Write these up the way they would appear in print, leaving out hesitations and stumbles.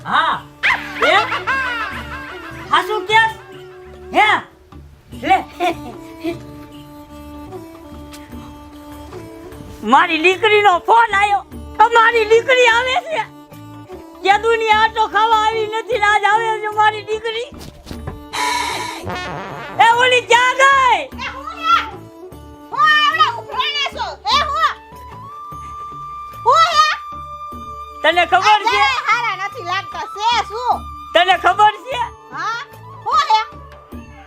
હા એ હાસુ કે હે લે મારી દીકરીનો ફોન આવ્યો. મારી દીકરી આવે છે. કેદુની આટો ખાવા આવી નથી ને આજ આવે છે મારી દીકરી. એ ઓલી ક્યાં ગઈ? એ હું આવડે ઉભરાણે છો. એ હું હે તને ખબર છે? હારા નથી લાગતા છે શું? તને ખબર છે? હા હું હે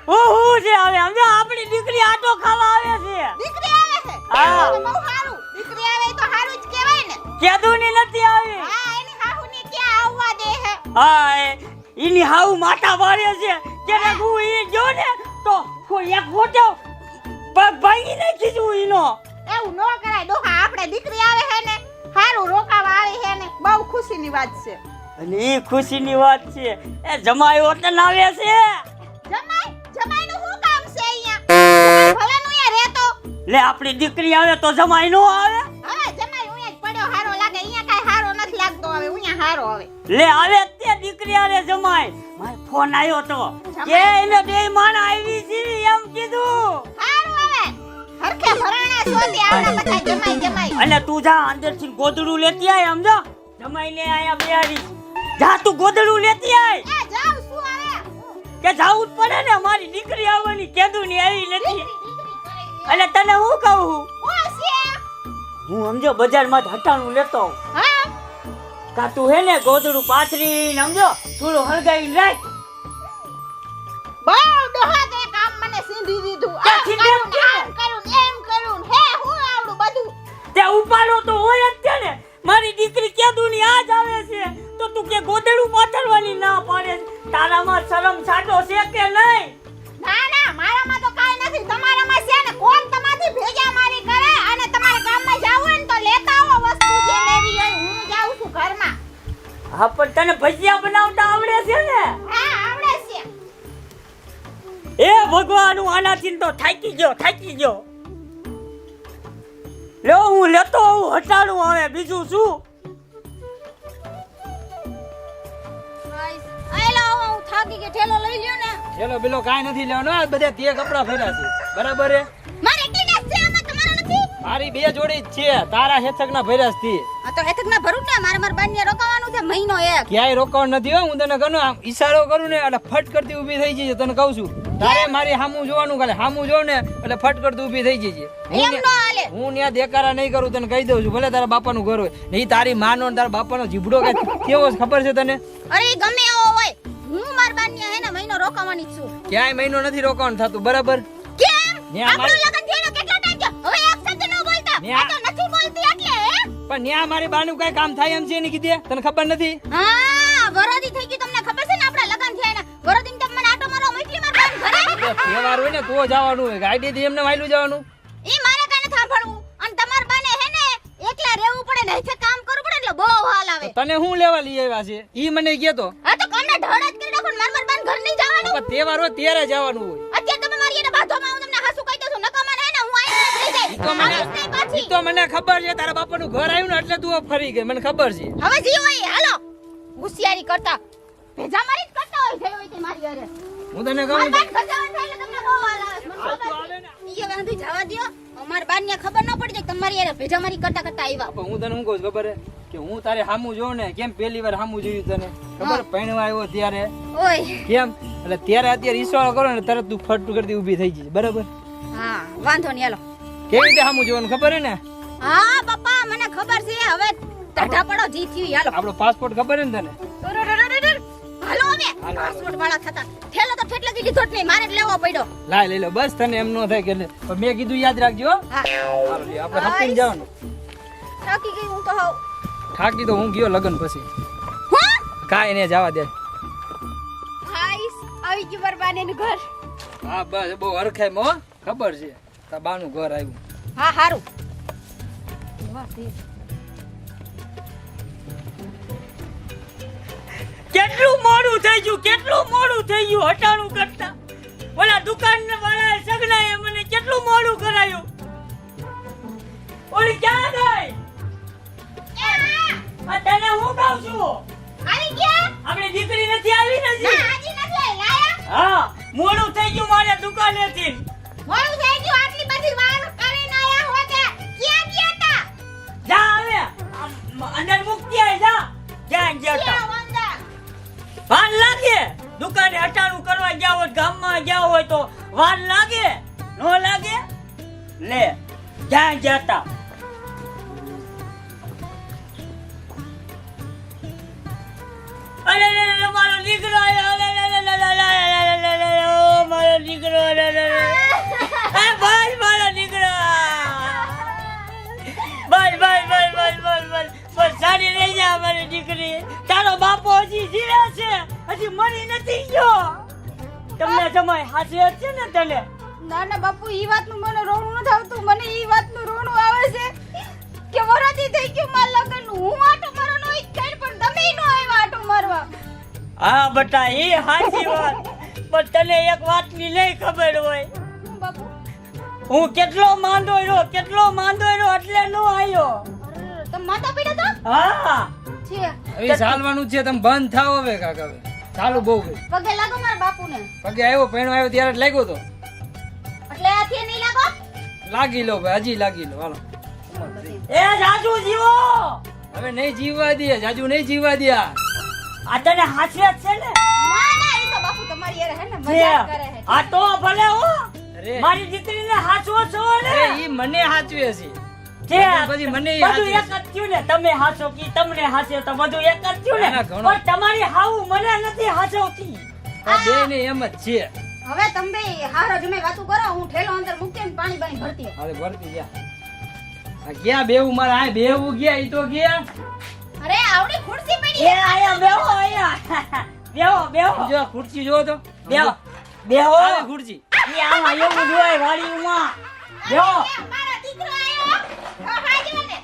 હું છે હવે અમે આપણી દીકરી આટો ખાવા આવે છે. દીકરી આવે છે? હા. તો બહુ સારું. દીકરી આવે તો સારું જ કહેવાય ને. કેદુની નથી આવી. હા એની હાહુની ક્યાં આવવા દે હે? હા ઈની હાઉ માટા વાળે છે કે હું ઈ જો ને તો એક ફોટો પગ ભાંગી નાખી છું ઈનો. એવું ન કરાય ડોહા. આપણે દીકરી આવે હે ને સારું રોકાવા આવી હે ને બહુ ખુશીની વાત છે. અને ઈ ખુશીની વાત છે એ જમાઈ વતન આવે છે. જમાઈનું શું કામ છે અહીંયા? ભલેનું અહીંયા રહેતો. લે આપણી દીકરી આવે તો જમાઈ નો આવે. હવે જમાઈ અહીંયા જ પડ્યો હારો લાગે. અહીંયા કાઈ હારો નથી લાગતો. હવે અહીંયા હારો આવે. લે આવે તે દીકરી આવે જમાઈ. મારો ફોન આવ્યો તો કે એને બે માણા આવી છે એમ કીધું. હારું આવે. હરખે ભરાણા શોધી આવડા બધા જમાઈ. અને તું જા અંદરથી ગોદડું લેતી આય સમજો. જમાઈને આયા બેહારી. જા તું ગોદડું લેતી આય. એ જાવ શું આવે? કે જાવું જ પડે ને મારી દીકરી આવવાની કેદુની આવી નથી. દીકરી અને તને હું કહું હું છે? હું સમજો બજારમાં હટાણું લેતો આવું. હા કા તું હે ને ગોદડું પાથરીને સમજો થોડું હળગાવી રાખ. બહુ ડોહા તે કામ મને સીધી દીધું. ક્યાંથી આમ કેમ કરું એમ કરું હે હું આવડું બધું. તે ઉપાડો તો હોય જ છે ને. મારી દીકરી કેદુની આજ આવે છે તો તું કે ગોદડું પાથરવાની ના પાડે છે. તારામાં શરમ છાટો છે કે નહીં? ના મારામાં તો કાઈ નથી. તમારામાં છે ને કોણ તમારી ભેજા મારી કરે. અને તમારા ગામમાં જાવ ને તો લેતા આવો વસ્તુ જે લેવી હોય. હું જાઉં છું ઘરમાં. હા પણ તને ભજીયા બનાવતા આવડે છે ને? હા આવડે છે. એ ભગવાન હું આનાથી તો થાકી ગયો. લો હું લેતો આવું હટાડું આવે બીજું શું. આયલો હું થાકી ગઈ. ઠેલો લઈ લ્યો ને. ચલો પેલો કાઈ નથી લેવાનો. આ બધા તે કપડા ફેર્યા છે બરાબર હે. મારે એકલીને છે આમાં તમારો નથી. મારી બે જોડી જ છે. તારા હેતકના ફેર્યા છે. આ તો હેતકના ભરું ને મારે બાન્ય રોકાવાનું છે મહિનો એક. ક્યાંય રોકાણ નથી હો. હું તને કહું આમ ઈશારો કરું ને એટલે ફટ કરતી ઊભી થઈ જઈએ. તને કહું છું તારે મારી હામું જોવાનું. ખાલી હામું જોવ ને એટલે ફટ કરતી ઊભી થઈ જઈએ. એમ નો હાલે. હું ત્યાં દેકારા નહીં કરું. તને કહી દઉં છું. ભલે તારા બાપાનું ઘર હોય નહીં તારી માનો ને તારા બાપાનો જીભડો કે કેવો છે ખબર છે તને? અરે ગમે એવો હોય હું માર બાન્ય હે ને મહિનો રોકાવાની જ છું. ક્યાંય મહિનો નથી રોકાણ થતું બરાબર. કેમ? ન્યા આપણું લગન થઈને કેટલો ટાઈમ થયો? હવે એક શબ્દ ન બોલતા. ન્યા- આ તો નથી બોલતી એટલે હે. પણ ત્યાં મારી બાનું કઈ કામ થાય એમ છે ને કીધે તને ખબર નથી? હા વરોધી થઈ ગઈ. તમને ખબર છે ને આપણા લગન થયા ને વરોધી ને મને આટો મારો મોકલી માર બાન ઘરે. તહેવાર હોય ને તો જવાનું હોય. ગાડી થી એમને વાયલું જવાનું. ઈ મારે કાને સાંભળવું. અને તમાર બાને હે ને એકલા રહેવું પડે ને અહીંથી કામ કરવું પડે એટલે બહુ હાલ આવે. તને હું લેવા લઈ આવ્યા છે ઈ મને કહેતો. હા તો કમને ઢળ જ કરી નાખો. માર બાન ઘર નહીં જવાનું. પણ તહેવાર હોય ત્યારે જવાનું હોય. અત્યારે તમે મારી એને બાધોમાં હું તમને હાસુ કહી દઉં છું. નકામા હે ને હું આઈને જ રહી જાય. ઈ તો મને આવીશ નહીં પાછી. ઈ તો મને ખબર છે. તારા બાપાનું ઘર આવ્યું ને એટલે તું ફરી ગઈ. મને ખબર છે. હવે જી હોય હાલો. હોશિયારી કરતા ભેજા મારી જ કરતા હોય જઈ હોય તે મારી ઘરે. હું તને માર કહું બાન ઘર જવાનું થાય એટલે તમને બહુ હાલ આવે છે. મને ખબર છે. ઈ હવે આંધી જવા દ્યો. અમાર બાનને ખબર ન પડી જાય કે તમારી યારે ભેજા મારી કરતા આવ્યા. પણ હું તને શું કહું છું ખબર હે કે હું તારે હામું જોઉં ને કેમ પહેલી વાર હામું જોયું તને ખબર? પૈણવા આવ્યો ત્યારે ઓય કેમ એટલે ત્યારે અત્યારે ઈશારો કરો ને તરત તું ફટ કરતી ઊભી થઈ જઈ બરાબર. હા વાંધો નહીં હાલો. કેવી રીતે હામું જોવાનું ખબર હે ને? હા પપ્પા મને ખબર છે. હવે ટાઢા પડો જી થયું હાલો. આપણો પાસપોર્ટ ખબર હે ને તને? હાલો હવે પાસપોર્ટ વાળા થતા ઠેલો તો ઠેટલે કી લીધો જ નહીં. મારે જ લેવો પડ્યો. લાય લઈ લો બસ. તને એમ ન થાય કે પણ મેં કીધું યાદ રાખજો હો. હા હાલો લે આપણે હપીને જવાનું. થાકી ગઈ હું તો હાવ. થાકી તો હું ગયો લગન પછી. હા કાંઈ ને જવા દે. હાઈસ આવી ગયું બરબાનેનું ઘર. હા બસ બહુ હરખાઈ માં ખબર છે. તારા બાનું ઘર આવ્યું. હા હારું. કેટલું મોડું થઈ ગયું હટાણું કરતા. ઓલા દુકાન વાળા સગનાએ મને કેટલું મોડું કરાયું. ઓલી ક્યાં ગઈ? આ તને હું કહું છું. આવી આવી ગયા આપણી દીકરી નથી આવી ને હજી? ના હજી નથી આવી લાયા હા મોડું થઈ ગયું મારે દુકાનેથી. મોડું થઈ ગયું આટલી બધી વાર કરીને આયા હો કે ક્યાં ગયા તા જા હવે અંદર મૂકી આય જા. ક્યાં ગયા તા? ક્યાં વંદા વાર લાગે દુકાને હટાણું કરવા ગયા હોય ગામમાં ગયા હોય તો વાર લાગે નો લાગે લે ક્યાં ગયા તા? અરે મારો દીકરો આયો. મારો દીકરો ભાઈ મારો દીકરો બસ સારી રહી જા મારી દીકરી. તારો બાપો હજી જીવે છે હજી મરી નથી ગયો. તમને જમાય હાચી છે ને તને? ના ના બાપુ ઈ વાતનું મને રોણું નથી આવતું મને ઈ વાતનું રોણું આવે છે કે વરાતી થઈ ગયું માર લગનનું હું આટો મારવાનો ઈ કઈ પણ તમે નો આવ્યા આટો મારવા હા બટા એ હાચી વાત પણ તને એક વાતની નહીં ખબર હોય. બાપુ હું કેટલો માંદો રહ્યો એટલે નો આવ્યો. તમે માતા પીડા તો હા છે હવે ચાલવાનું જ છે તમે બંધ થાઓ હવે કાકા હવે ચાલુ બહુ ગઈ પગે લાગો મારા બાપુને પગે આવ્યો પેણો આવ્યો ત્યારે જ લાગ્યો તો એટલે આથી નહીં લાગો લાગી લો ભાઈ હજી લાગી લો હાલો એ જાજુ જીવો હવે નહીં જીવવા દે જાજુ નહીં જીવવા દે આ તને હાચી છે ને? ના ના ઈ તો બાપુ તમારી યાર હે ને મજાક કરે છે આ તો ભલે હો અરે મારી દીકરીને હાચવો છો ને અરે ઈ મને હાચવે છે છે પછી મને ઈ બધું હાચવે એક જ થયું ને. તમે હાચો કી તમને હાચે તો બધું એક જ થયું ને. ના, ઘણું. પણ તમારી હાવું મને નથી હાચવતી. આ બે ને એમ જ છે હવે તમે હારો જમે વાતું કરો હું ઠેલો અંદર મૂકીને પાણી બાણી ભરતી હાલે ભરતી જા આ ગયા બેવું મારા આ બેવું ગયા ઈ તો ગયા અરે આવડી ખુરશી એ પડી આયા બેહો આયા બેહો જો ખુરશી જો તો બેહો આવે ખુરશી ઈ આમાં એવું જ હોય વાડીમાં. બેહો મારો દીકરો આયો તો હાજવે ને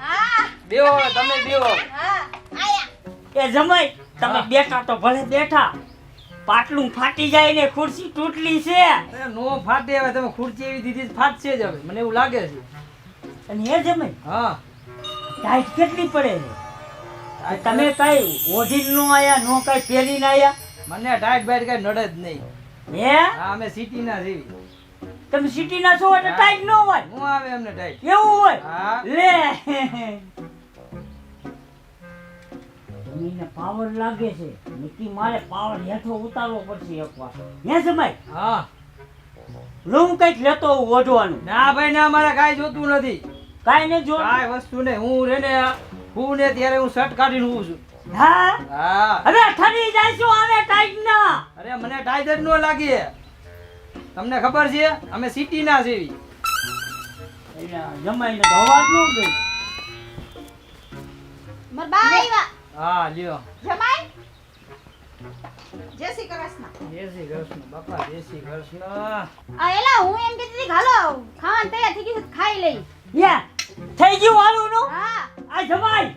હા બેહો તમે બેહો હા આયા એ જમાઈ તમે બેઠા તો ભલે બેઠા પાટલું ફાટી જાય ને ખુરશી તૂટલી છે. અરે નો ફાટે હવે તમે ખુરશી એવી દીધી ફાટશે જ હવે મને એવું લાગે છે અને એ જમાઈ હા ટાઈટ કેટલી પડે છે? તમે કઈ ઓઢીને નો આયા નો કઈ પહેરીને આયા? મને ટાઈટ બાઈટ કઈ નડે જ નહીં હે હા અમે સિટી ના જેવી તમે સિટી ના છો એટલે ટાઈટ નો હોય હું આવે એમને ટાઈટ એવું હોય હા લે મને પાવર લાગે છે નક્કી મારે પાવર હેઠો ઉતારવો પડશે એકવાર. હે જમાઈ હા હું કઈક લેતો હોઉં ઓઢવાનું. ના ભાઈ ના મારે કાઈ જોતું નથી કાઈ ને જો કાઈ વસ્તુ નહીં હું રેને હું ને ત્યારે હું શર્ટ કાઢીને હું છું હા હા હવે ઠરી જાય છો આવે ટાઈટ ના. અરે મને ટાઈટ જ ન લાગે તમને ખબર છે અમે સિટી ના જેવી એટલે જમાઈને તો અવાજ નો ગઈ. માર બા આવ્યા હા લ્યો જમાઈ જય શ્રી કૃષ્ણ જય શ્રી કૃષ્ણ બાપા જય શ્રી કૃષ્ણ આ એલા હું એમ કહેતી હતી હાલો ખાવાનું તૈયાર થઈ ગયું છે, ખાઈ લઈ યા થઈ ગયું વાળું નું હા આ જમાઈ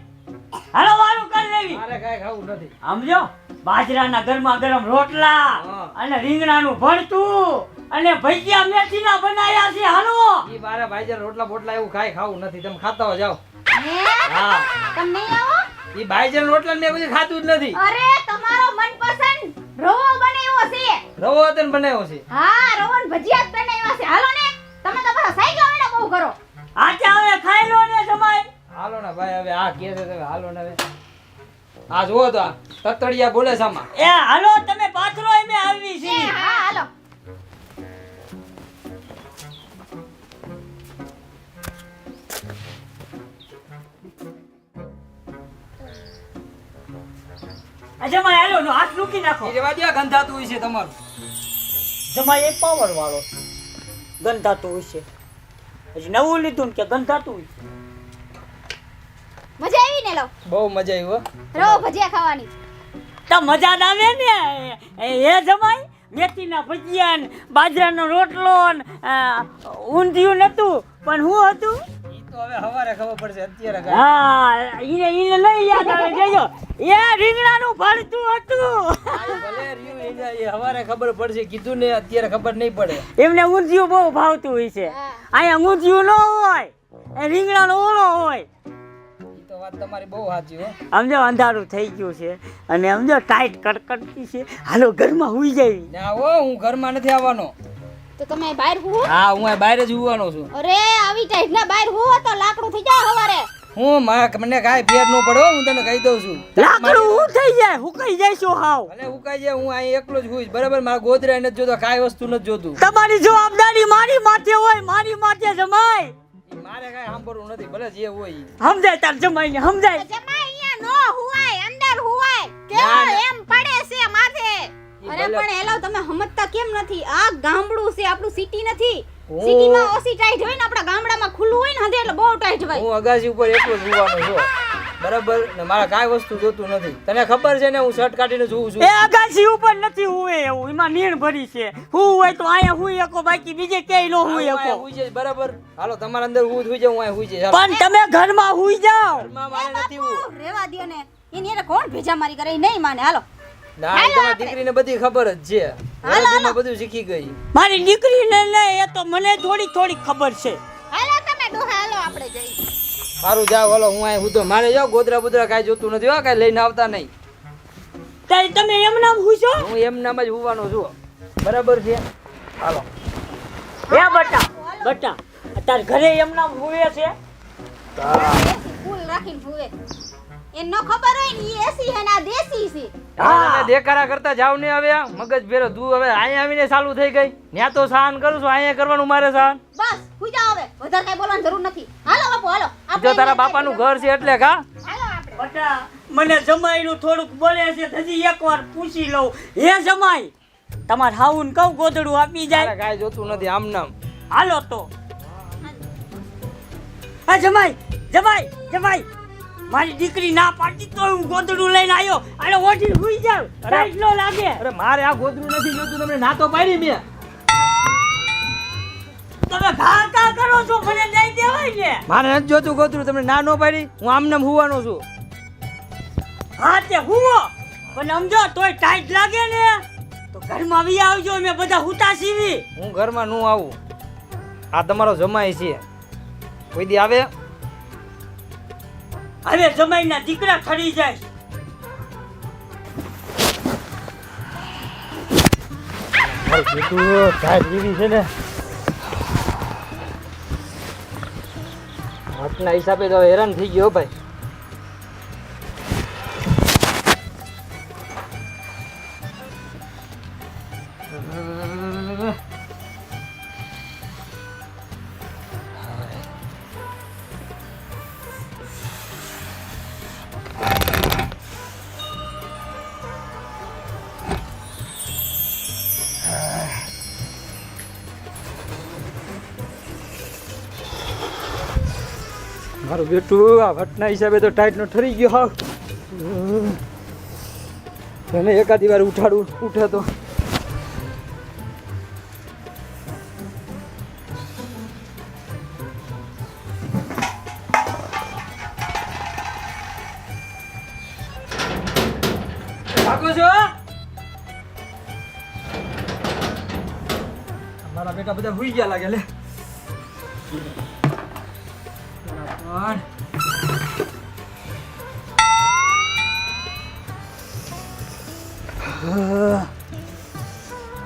હાલો વાળું કરી લેવી. મારે કાઈ ખાવું નથી સમજો બાજરાના ગરમા ગરમ રોટલા હા. અને રીંગણાનું ભરતું અને ભજીયા મેથીના બનાયા છે. હાલો ઈ મારા ભાઈજાન રોટલા બોટલા એવું કાઈ ખાવું નથી તમે ખાતા હો જાઓ હે હા તમે નહીં આવો ઈ ભાઈજાન રોટલા મેં કોઈ ખાતું જ નથી અરે તમારો મનપસંદ રવો બનાવ્યો છે રવો હતો ને બનાવ્યો છે હા રવો ને ભજીયા જ બનાવ્યા છે હાલો ને તમે તો બધા સાઈગા વેડા બહુ કરો આજે હવે ખાઈ લો ને જમાઈ. હાલો ને ભાઈ હવે આ કે છે તમે હાલો ને હવે આ જુઓ તો આ તતડિયા બોલે સામા એ હાલો તમે પાથરો એમે આવી છે. હા હાલો આ જમાઈ હાલો નો હાથ મૂકી નાખો. એ રેવા દ્યો ગંધાતું હોય છે તમારું જમાઈ એક પાવર વાળો ગંધાતું હોય છે. હજી નવું લીધું ને કે ગંધાતું હોય છે. મજા આવી ને લો બહુ મજા આવી હો રવો ભજીયા ખાવાની તો મજા જ આવે ને એ જમાઈ મેથીના ભજીયા ને બાજરાનો રોટલો ને ઊંધિયું નતું પણ હું હતું. ઈ તો હવે હવારે ખબર પડશે અત્યારે કાંઈ. હા ઈને નહીં યાદ આવે જોજો એ રીંગણાનું ભરતું હતું. ભલે રહ્યું એને એ હવારે ખબર પડશે કીધું ને અત્યારે ખબર નહીં પડે એમને ઊંધિયું બહુ ભાવતું હોય છે. હા. અહીંયા ઊંધિયું ન હોય એ રીંગણાનો ઓળો હોય. ઈ તો વાત વાત તમારી બહુ સાચી હો. સમજો અંધારું થઈ ગયું છે અને સમજો ટાઈટ કડકડતી છે. હાલો ઘરમાં હુઈ જાય. ના હો, હું ઘરમાં નથી આવવાનો. તો તમે બહાર હુઓ? હા, હું આ બહાર જ હોવાનો છું. અરે આવી ટાઈટ ના બહાર હુઓ તો લાકડું થઈ જાય હવારે. મને કાંઈ ફેર ન પડે હો, હું તને કહી દઉં છું. લાકડું હું થઈ જાય હુકાઈ જાય છો હાવ. ભલે ઉકાઈ જાય, હું અહીં એકલો જ હોઈશ બરાબર. મારા ગોદરા નથી જોતો, કાંઈ વસ્તુ નથી જોતું. તમારી જવાબદારી મારી માથે હોય, મારી માથે જમાય. ઈ મારે કાંઈ સાંભળવું નથી, ભલે જે હોય ઈ. સમજાય તાર જમાઈ ને સમજાય. જમાઈ અહીંયા નો હુવાય, અંદર હુવાય. કેવો ના, ના. એમ પડે છે માથે. ઈ અરે ભલે. પણ એલો તમે સમજતા કેમ નથી? આ ગામડું છે, આપણું સિટી નથી. ઓ. સિટીમાં ઓછી ટાઈટ હોય ને, આપણા ગામડામાં ખુલ્લું હોય ને હંધે એટલે બહુ ટાઈટ હોય. હું અગાસી ઉપર એકલો જ હોવાનો છું બરાબર. ને મારે કાંઈ વસ્તુ જોતું નથી. તને ખબર છે ને, હું શર્ટ કાઢીને જોઉં છું. એ અગાસી ઉપર નથી હુવે એવું, એમાં નીણ ભરી છે. હું હોય તો અહીંયા હુઈ શકો, બાકી બીજે ક્યાંય નો હુઈ હું અહીંયા શકો. હુઈ જઈશ બરાબર. હાલો તમારા અંદર હું હુઈ જાઉં, હું અહીંયા હુઈ જઈશ. હાલો. પણ તમે ઘરમાં હુઈ જાઓ. ઘરમાં મારે નથી બાપુ, હું. રેવા દ્યો ને. એની એને કોણ ભેજા મારી કરે? ઈ નહીં માને. હાલો ના, હાલો તમારી આપણે. દીકરીને બધી ખબર જ છે. હાલો, વરદીમાં બધું શીખી ગઈ. મારી દીકરીને નહીં, એ તો મને થોડી ખબર છે. હાલો તમે ડોહા, હાલો આપણે જઈએ. સારું જાઓ, હાલો હું અહીંયા હું તો મારે જાઓ. ગોદરા બોદરા કાંઈ જોતું નથી હો, કાંઈ લઈને આવતા નહીં. તાઈ તમે એમ નામ હુશો? હું એમ નામ જ હોવાનો છું બરાબર છે. હાલો. હે બટા તાર ઘરે એમ નામ હુવે છે? એસી ફૂલ રાખીને હુવે. એ ન ખબર હોય ને ઈ એસી હે ને આ દેશી છે. તમે દેખાડા કરતા જાવ ને હવે. મગજ ભેરો તું હવે અહીંયા આવીને ચાલુ થઈ ગઈ. ત્યાં તો સહન કરું છું, અહીંયા કરવાનું મારે સહન. બસ હુઈ જાઓ હવે. વધારે કઈ બોલવાની જરૂર નથી. હાલો બાપુ હાલો. જો તારા બાપાનું ઘર છે એટલે કા. હાલો આપણે. બટા મને જમાઈનું થોડુંક બોલે છે, હજી એકવાર પૂછી લઉં. હે જમાઈ, તમાર હાઉન કહું ગોદડું આપી તારે જાય. કાંઈ જોતું નથી આમ નામ. હાલો તો. હા જમાઈ મારી દીકરી ના પાડતી તો હું ગોદડું લઈને આવ્યો. અને ઓઢી હુઈ જાવ, ટાઈટ નો લાગે. અરે મારે આ ગોદરું નથી જોતું, તમને ના તો પાડી મેં. તમે ઘા કરો છો, મને નહીં દેવાય ને. મારે નથી જોતું ગોદરું, તમને ના નો પાડી. હું આમ નામ હોવાનો છું. હા તે હુવો, પણ સમજો તોય ટાઈટ લાગે ને તો ઘરમાં વી આવજો, અમે બધા હુતા સીવી. હું ઘરમાં નું આવું. આ તમારો જમાઈ છે, કોઈ દી આવે. હવે જમાઈના દીકરા ખડી જાય. હાથના હિસાબે તો હેરાન થઈ ગયો ભાઈ. મારું બેટું આ વટના હિસાબે તો ટાઈટ નો ઠરી ગયો હાવ. તને એકાદી વાર ઉઠે તો. ભાગો છો? મારા બેટા બધા હુઈ ગયા લાગે લે.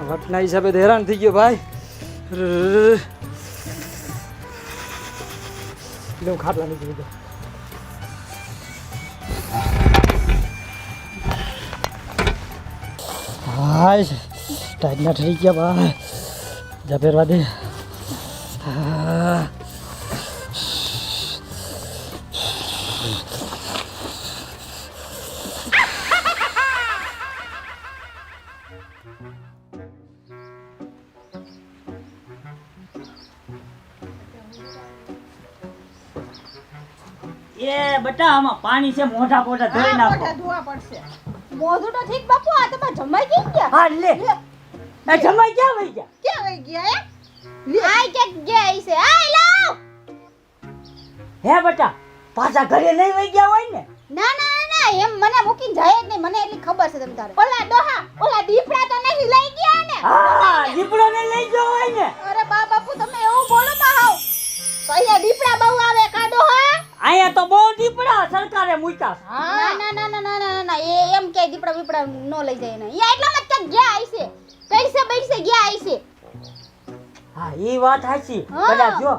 વટના હિસાબે તો હેરાન થઈ ગયો ભાઈ. હું ખાટલા નીકળી લીધો. હાય ટાઈટ ના ઠરી ગયા ભાઈ. જા પહેરવા દે. એ બટા આમાં પાણી છે, મોઢા પોઢા ધોઈ નાખો. મોઢા ધોવા પડશે. મોઢું તો ઠીક બાપુ, આ તો પણ જમાઈ ગઈ ગયા. હા લે. એ જમાઈ ક્યાં વઈ ગયા? ક્યાં વઈ ગયા આય કે ગયા છે. આય લાવ. હે બટા પાછા ઘરે નહીં વઈ ગયા હોય ને? ના ના ના એમ મને મૂકીને જાય જ નહીં, મને એટલી ખબર છે તમ તારે. ઓલા ડોહા ઓલા દીપડા તો નહીં લઈ ગયા ને? હા દીપડો ને લઈ ગયો હોય ને. અરે બા બાપુ તમે એવું બોલો બા હાવ. તો અહીંયા દીપડા બહુ આવે કા ડોહા? અહીંયા તો બહુ દીપડા સરકારે મૂક્યા છે. ના ના ના ના ના ના ના એ એમ કે દીપડા બીપડા નો લઈ જાય ને ઈ એટલામાં ક્યાંક ગયા હશે કઈસે બઈસે ગયા હશે હા એ વાત સાચી. હા. કદાચ જો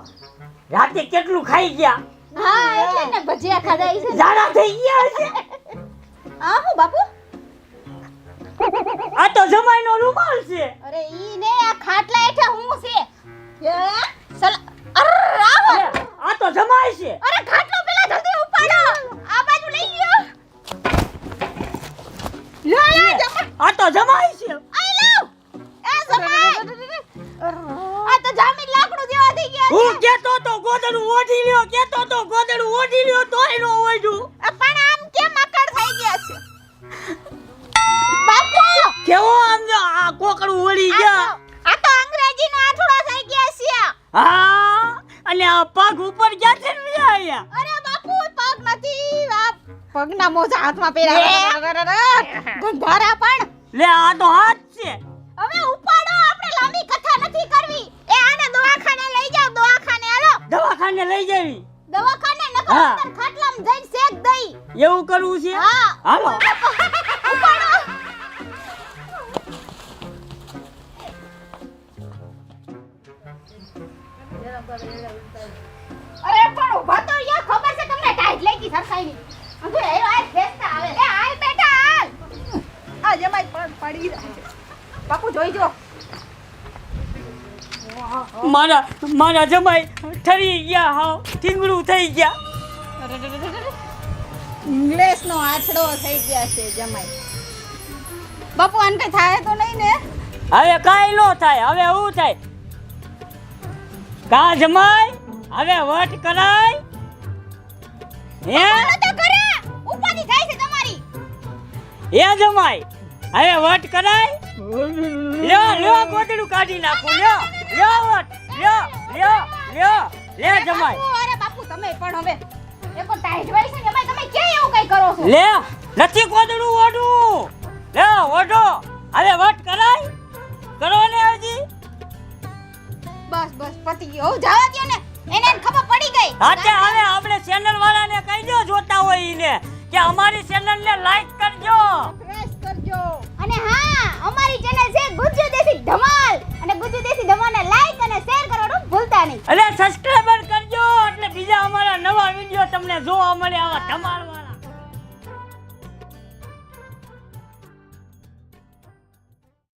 રાતે કેટલું ખાઈ ગયા, હા એટલે ને ભજીયા ખાધા હશે ઝાડા થઈ ગયા હશે. આ હું બાપુ આ તો જમાઈનો રૂમાલ છે. અરે ઈ ને આ ખાટલા હેઠે હું છે સલ અરે આવો લે, આ તો જમાઈ છે. અરે ખાટલો પેલા જલ્દી ઉપાડો આ બાજુ લઈ ગયો લો લો જમા આ તો જમાઈ છે. આઈ લો એ જમાઈ આ તો જામીન લાકડું જેવા થઈ ગયા હું કેતો તો ગોદડું ઓઢી લ્યો, કેતો તો ગોદડું ઓઢી લ્યો તોય નો ઓઢ્યું. પણ આમ કેમ આકડ થઈ ગયા છે બાપુ કેવો આમ જો આ કોકડું ઓળી ગયા. આ તો અંગ્રેજીનો આઠડો થઈ ગયા છે હા અને આ પગ ઉપર ગયા છે ને આયા. અરે બાપુ પગ નથી આ પગના મોજા હાથમાં પહેર્યા ગંધારા પણ લે આ તો હાથ છે. હવે ઉપાડો આપણે લાંબી કથા નથી કરવી એ આને દવાખાને લઈ જાવ દવાખાને હાલો દવાખાને લઈ જાવી. દવાખાને નકર હા. અંદર ખાટલામાં જઈને શેક દઈ એવું કરવું છે. હા હાલો. ઉપાડો અરે પણ ઉભા તો યા ખબર છે તમને ટાઈટ લાગી સરખાઈની અંધુ હેરો આ બેસતા આવે એ હાલ બેટા હાલ આ જમાઈ પડી બાપુ જોઈ જો મારા જમાઈ ઠરી ગયા, હાવ ઠીંગડું થઈ ગયા. ઇંગ્લિશનો આછડો થઈ ગયા છે જમાઈ બાપુ આને કઈ થાય તો નહીં ને હવે કાંઈ નો થાય. હવે શું થાય? કા જમાઈ હવે વટ કરાય હે? ઉપાડો તો કરે ઉપાધિ થાય છે તમારી એ જમાઈ હવે વટ કરાય. લ્યો લ્યો ગોદડું કાઢી નાખું. લ્યો લ્યો વટ લ્યો લ્યો લ્યો લે જમાઈ બાપુ, અરે બાપુ તમે પણ હવે એ કોઈ ટાઈટ હોય છે જમાઈ તમે ક્યાં એવું કઈ કરો છો લે નથી ગોદડું ઓઢું. લે ઓઢો હવે વટ કરાય. કરો ને હજી. બસ બસ પતી ગયો હું જવા દ્યો ને એને ખબર પડી ગઈ હાતે હવે આપણે ચેનલ વાળાને કહી દો જોતા હોય ઈને કે અમારી ચેનલ ને લાઈક કરજો. પ્રેસ કરજો અને હા અમારી ચેનલ છે ગુજ્જુ દેશી ધમાલ અને ગુજ્જુ દેશી ધમાલને લાઈક અને શેર કરવાનું ભૂલતા નહીં એટલે સબસ્ક્રાઇબર કરજો એટલે બીજા અમારા નવા વિડિયો તમને જોવા મળે આવા ધમાલ.